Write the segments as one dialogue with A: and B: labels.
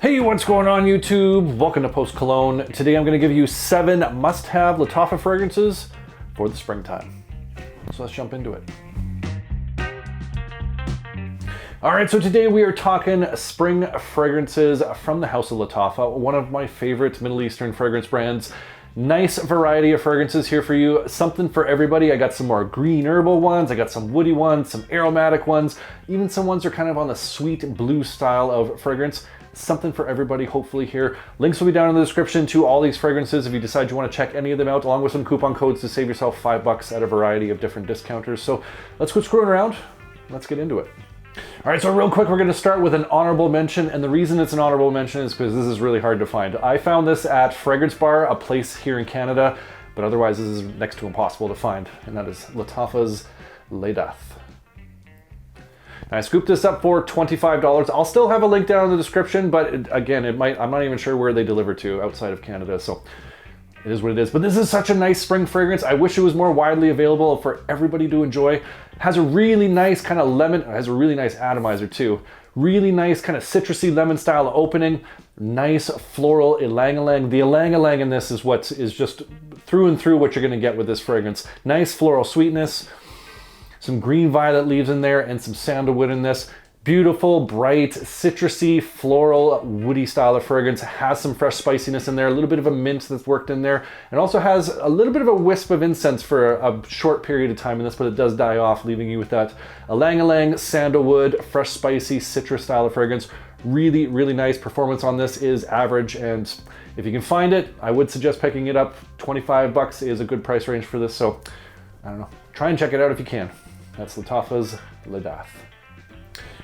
A: Hey, what's going on YouTube? Welcome to Post Cologne. Today I'm going to give you 7 must-have Lattafa fragrances for the springtime. So let's jump into it. Alright, so today we are talking spring fragrances from the House of Lattafa, one of my favorite Middle Eastern fragrance brands. Nice variety of fragrances here for you, something for everybody. I got some more green herbal ones, I got some woody ones, some aromatic ones, even some ones are kind of on the sweet blue style of fragrance. Something for everybody hopefully here. Links will be down in the description to all these fragrances if you decide you want to check any of them out, along with some coupon codes to save yourself $5 at a variety of different discounters. So let's quit screwing around, let's get into it. All right, so real quick, we're going to start with an honorable mention, and the reason it's an honorable mention is because this is really hard to find. I found this at Fragrance Bar, a place here in Canada, but otherwise this is next to impossible to find, and that is Lattafa's Lattafa. I scooped this up for $25. I'll still have a link down in the description, but I'm not even sure where they deliver to outside of Canada, so it is what it is. But this is such a nice spring fragrance. I wish it was more widely available for everybody to enjoy. It has a really nice kind of lemon, it has a really nice atomizer too. Really nice kind of citrusy lemon style opening. Nice floral ylang-ylang. The ylang-ylang in this is what is just through and through what you're gonna get with this fragrance. Nice floral sweetness. Some green violet leaves in there and some sandalwood in this. Beautiful, bright, citrusy, floral, woody style of fragrance. Has some fresh spiciness in there, a little bit of a mint that's worked in there, and also has a little bit of a wisp of incense for a short period of time in this, but it does die off, leaving you with that ylang-ylang, sandalwood, fresh, spicy, citrus style of fragrance. Really, really nice. Performance on this is average, and if you can find it, I would suggest picking it up. $25 is a good price range for this, so I don't know. Try and check it out if you can. That's Lattafa's Lattafa.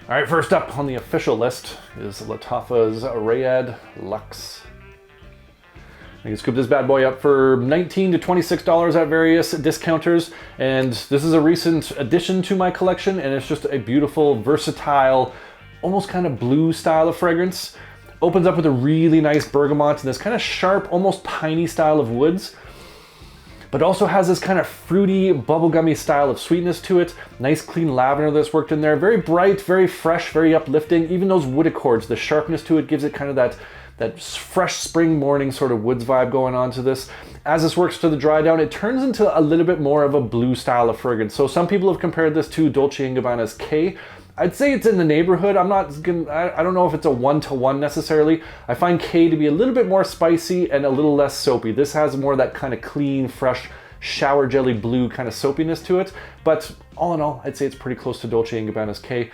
A: All right, first up on the official list is Lattafa's Rayad Luxe. You can scoop this bad boy up for $19 to $26 at various discounters, and this is a recent addition to my collection, and it's just a beautiful, versatile, almost kind of blue style of fragrance. Opens up with a really nice bergamot and this kind of sharp, almost piney style of woods, but also has this kind of fruity, bubblegummy style of sweetness to it. Nice clean lavender that's worked in there. Very bright, very fresh, very uplifting. Even those wood accords, the sharpness to it gives it kind of that fresh spring morning sort of woods vibe going on to this. As this works to the dry down, it turns into a little bit more of a blue style of fragrance. So some people have compared this to Dolce & Gabbana's K. I'd say it's in the neighborhood. I don't know if it's a 1-to-1 necessarily. I find K to be a little bit more spicy and a little less soapy. This has more of that kind of clean, fresh, shower jelly blue kind of soapiness to it. But all in all, I'd say it's pretty close to Dolce & Gabbana's K.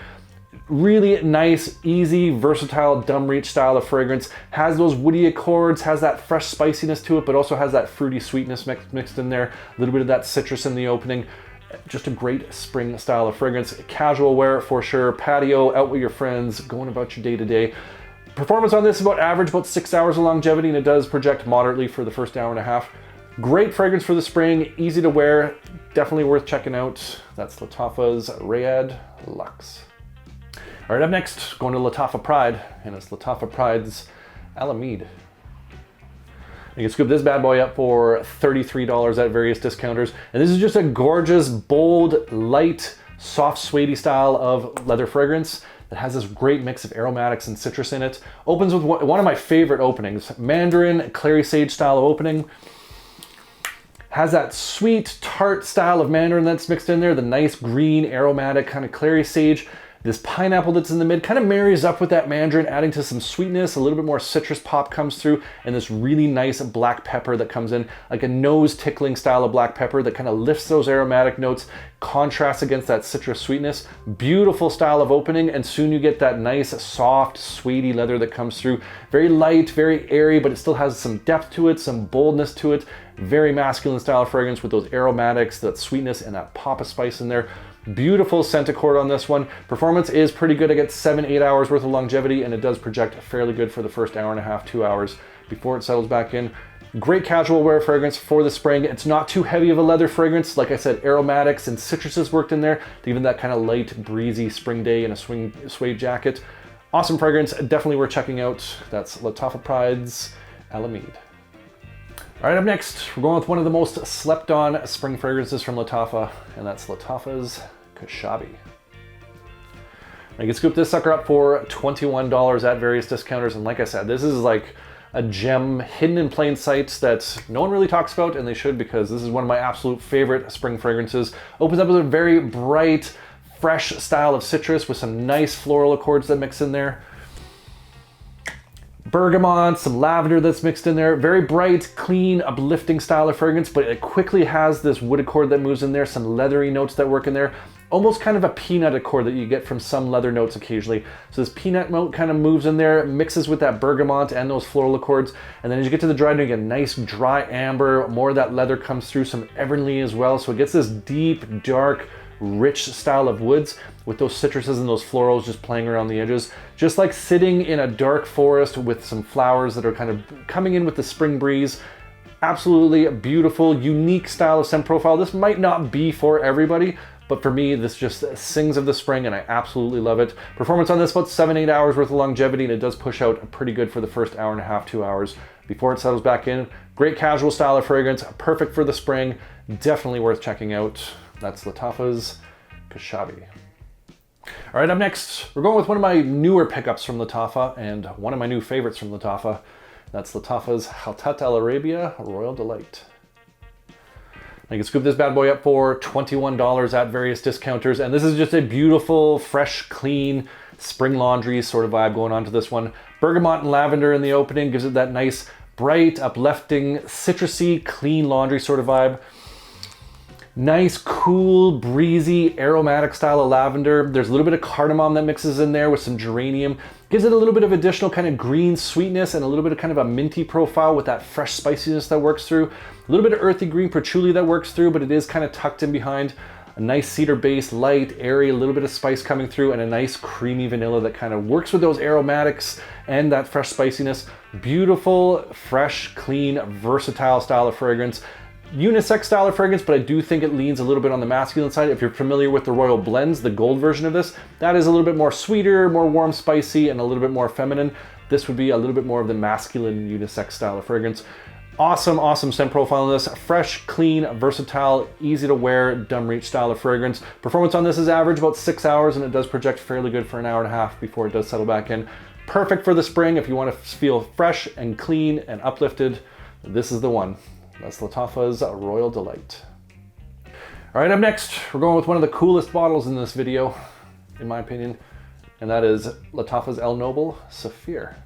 A: Really nice, easy, versatile, dumb reach style of fragrance. Has those woody accords, has that fresh spiciness to it, but also has that fruity sweetness mixed in there. A little bit of that citrus in the opening. Just a great spring style of fragrance. Casual wear for sure, patio, out with your friends, going about your day to day. Performance on this is about average, about 6 hours of longevity, and it does project moderately for the first hour and a half. Great fragrance for the spring, easy to wear, definitely worth checking out. That's Lattafa's Rayad Luxe. All right, up next, going to Lattafa Pride, and it's Lattafa Pride's Altamede. You can scoop this bad boy up for $33 at various discounters. And this is just a gorgeous, bold, light, soft, suede style of leather fragrance that has this great mix of aromatics and citrus in it. Opens with one of my favorite openings, Mandarin Clary Sage style of opening. Has that sweet, tart style of Mandarin that's mixed in there, the nice green, aromatic kind of Clary Sage. This pineapple that's in the mid kind of marries up with that mandarin, adding to some sweetness, a little bit more citrus pop comes through, and this really nice black pepper that comes in, like a nose tickling style of black pepper that kind of lifts those aromatic notes, contrasts against that citrus sweetness. Beautiful style of opening, and soon you get that nice, soft, sweety leather that comes through. Very light, very airy, but it still has some depth to it, some boldness to it. Very masculine style of fragrance with those aromatics, that sweetness, and that pop of spice in there. Beautiful scent accord on this one. Performance is pretty good. I get 7-8 hours worth of longevity, and it does project fairly good for the first hour and a half, 2 hours before it settles back in. Great casual wear fragrance for the spring. It's not too heavy of a leather fragrance. Like I said, aromatics and citruses worked in there to give it that kind of light, breezy spring day in a suede jacket. Awesome fragrance, definitely worth checking out. That's Lattafa Pride's Altamede. All right, up next, we're going with one of the most slept on spring fragrances from Lattafa, and that's Lattafa's Kashabi. I can scoop this sucker up for $21 at various discounters. And like I said, this is like a gem hidden in plain sight that no one really talks about, and they should, because this is one of my absolute favorite spring fragrances. Opens up with a very bright, fresh style of citrus with some nice floral accords that mix in there. Bergamot, some lavender that's mixed in there. Very bright, clean, uplifting style of fragrance, but it quickly has this wood accord that moves in there, some leathery notes that work in there. Almost kind of a peanut accord that you get from some leather notes occasionally. So this peanut note kind of moves in there, mixes with that bergamot and those floral accords. And then as you get to the dry note, you get a nice dry amber, more of that leather comes through, some ebony as well. So it gets this deep, dark, rich style of woods with those citruses and those florals just playing around the edges. Just like sitting in a dark forest with some flowers that are kind of coming in with the spring breeze. Absolutely beautiful, unique style of scent profile. This might not be for everybody, but for me, this just sings of the spring and I absolutely love it. Performance on this, about 7-8 hours worth of longevity, and it does push out pretty good for the first hour and a half, 2 hours before it settles back in. Great casual style of fragrance, perfect for the spring, definitely worth checking out. That's Lattafa's Kashabi. All right, up next, we're going with one of my newer pickups from Lattafa and one of my new favorites from Lattafa. That's Lattafa's Hala Arabia Royal Delight. I can scoop this bad boy up for $21 at various discounters, and this is just a beautiful, fresh, clean, spring laundry sort of vibe going on to this one. Bergamot and lavender in the opening gives it that nice, bright, uplifting, citrusy, clean laundry sort of vibe. Nice, cool, breezy, aromatic style of lavender. There's a little bit of cardamom that mixes in there with some geranium. Gives it a little bit of additional kind of green sweetness and a little bit of kind of a minty profile with that fresh spiciness that works through. A little bit of earthy green patchouli that works through, but it is kind of tucked in behind. A nice cedar base, light, airy, a little bit of spice coming through, and a nice creamy vanilla that kind of works with those aromatics and that fresh spiciness. Beautiful, fresh, clean, versatile style of fragrance. Unisex style of fragrance, but I do think it leans a little bit on the masculine side. If you're familiar with the Royal Blends, the gold version of this, that is a little bit more sweeter, more warm, spicy, and a little bit more feminine. This would be a little bit more of the masculine unisex style of fragrance. Awesome, awesome scent profile on this. Fresh, clean, versatile, easy to wear, dumb reach style of fragrance. Performance on this is average, about 6 hours, and it does project fairly good for an hour and a half before it does settle back in. Perfect for the spring if you want to feel fresh and clean and uplifted. This is the one. That's Lattafa's Royal Delight. All right, up next, we're going with one of the coolest bottles in this video, in my opinion, and that is Lattafa's Noble Safir.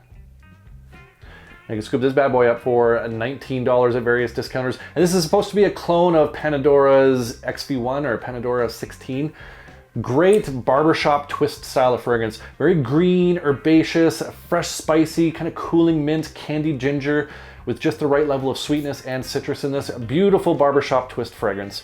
A: I can scoop this bad boy up for $19 at various discounters. And this is supposed to be a clone of Panadora's XV1 or Panadora 16. Great barbershop twist style of fragrance. Very green, herbaceous, fresh, spicy, kind of cooling mint, candied ginger with just the right level of sweetness and citrus in this. Beautiful barbershop twist fragrance.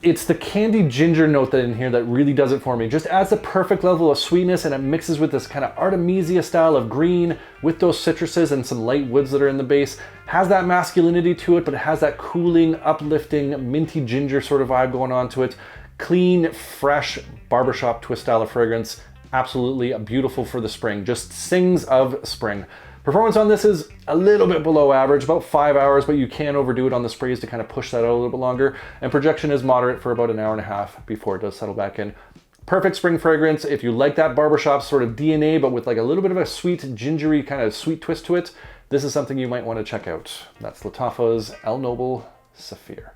A: It's the candied ginger note that in here that really does it for me. Just adds the perfect level of sweetness, and it mixes with this kind of Artemisia style of green with those citruses and some light woods that are in the base. Has that masculinity to it, but it has that cooling, uplifting, minty ginger sort of vibe going on to it. Clean, fresh barbershop twist style of fragrance. Absolutely beautiful for the spring. Just sings of spring. Performance on this is a little bit below average, about 5 hours, but you can overdo it on the sprays to kind of push that out a little bit longer. And projection is moderate for about an hour and a half before it does settle back in. Perfect spring fragrance. If you like that barbershop sort of DNA, but with like a little bit of a sweet, gingery kind of sweet twist to it, this is something you might want to check out. That's Lattafa's Noble Safir.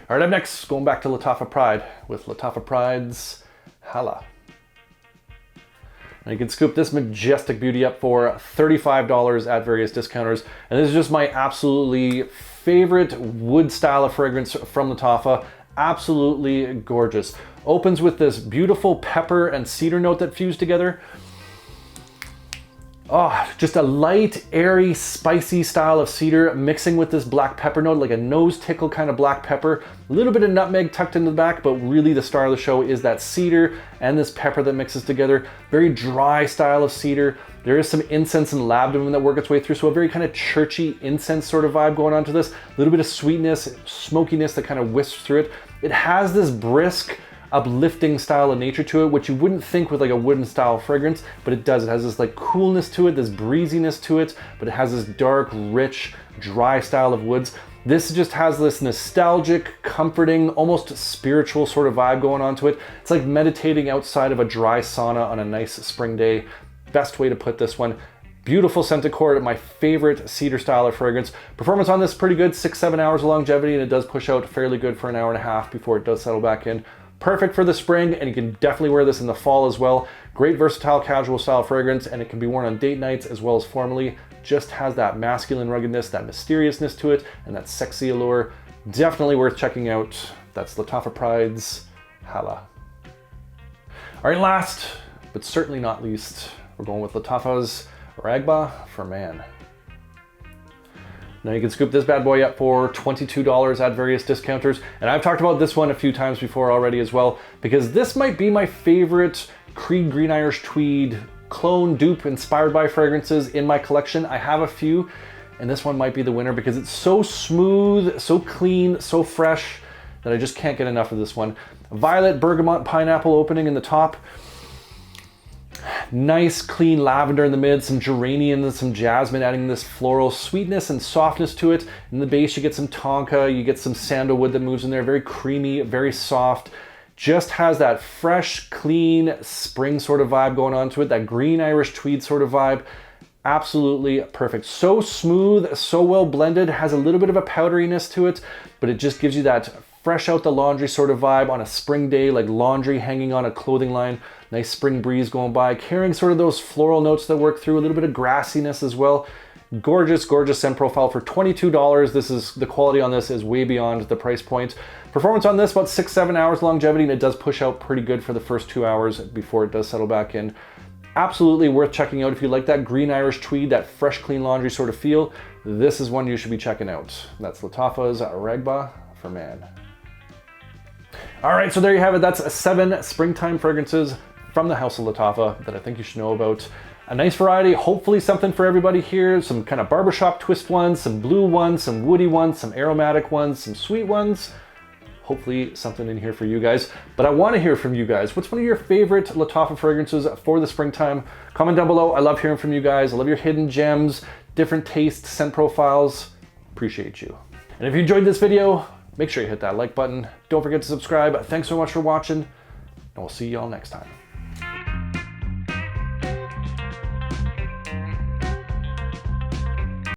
A: All right, up next, going back to Lattafa Pride with Lattafa Pride's Hala. Now you can scoop this majestic beauty up for $35 at various discounters. And this is just my absolutely favorite wood style of fragrance from Lattafa. Absolutely gorgeous. Opens with this beautiful pepper and cedar note that fuse together. Oh, just a light, airy, spicy style of cedar mixing with this black pepper note, like a nose tickle kind of black pepper. A little bit of nutmeg tucked into the back, but really the star of the show is that cedar and this pepper that mixes together. Very dry style of cedar. There is some incense and labdanum that work its way through, so a very kind of churchy incense sort of vibe going on to this. A little bit of sweetness, smokiness that kind of wisps through it. It has this brisk, uplifting style of nature to it, which you wouldn't think with like a wooden style fragrance, but it does. It has this like coolness to it, this breeziness to it, but it has this dark, rich, dry style of woods. This just has this nostalgic, comforting, almost spiritual sort of vibe going on to it. It's like meditating outside of a dry sauna on a nice spring day. Best way to put this one. Beautiful scent accord, my favorite cedar style of fragrance. Performance on this is pretty good, 6-7 hours of longevity, and it does push out fairly good for an hour and a half before it does settle back in. Perfect for the spring, and you can definitely wear this in the fall as well. Great versatile casual style fragrance, and it can be worn on date nights as well as formally. Just has that masculine ruggedness, that mysteriousness to it, and that sexy allure. Definitely worth checking out. That's Lattafa Pride's Hala. All right, last, but certainly not least, we're going with Latava's Ragba For Man. Now you can scoop this bad boy up for $22 at various discounters. And I've talked about this one a few times before already as well, because this might be my favorite Creed Green Irish Tweed clone dupe inspired by fragrances in my collection. I have a few, and this one might be the winner because it's so smooth, so clean, so fresh that I just can't get enough of this one. Violet bergamot pineapple opening in the top. Nice clean lavender in the mid, some geranium and some jasmine adding this floral sweetness and softness to it. In the base you get some tonka, you get some sandalwood that moves in there, very creamy, very soft. Just has that fresh, clean spring sort of vibe going on to it, that green Irish tweed sort of vibe. Absolutely perfect. So smooth, so well blended, has a little bit of a powderiness to it, but it just gives you that fresh out the laundry sort of vibe on a spring day, like laundry hanging on a clothing line. Nice spring breeze going by, carrying sort of those floral notes that work through, a little bit of grassiness as well. Gorgeous, gorgeous scent profile for $22. This is, the quality on this is way beyond the price point. Performance on this, about 6-7 hours longevity, and it does push out pretty good for the first 2 hours before it does settle back in. Absolutely worth checking out if you like that green Irish tweed, that fresh, clean laundry sort of feel. This is one you should be checking out. That's Lattafa's Ragba For Man. All right, so there you have it. That's 7 springtime fragrances from the House of Lattafa that I think you should know about. A nice variety, hopefully something for everybody here. Some kind of barbershop twist ones, some blue ones, some woody ones, some aromatic ones, some sweet ones. Hopefully something in here for you guys. But I want to hear from you guys. What's one of your favorite Lattafa fragrances for the springtime? Comment down below. I love hearing from you guys. I love your hidden gems, different tastes, scent profiles. Appreciate you. And if you enjoyed this video, make sure you hit that like button. Don't forget to subscribe. Thanks so much for watching, and we'll see y'all next time.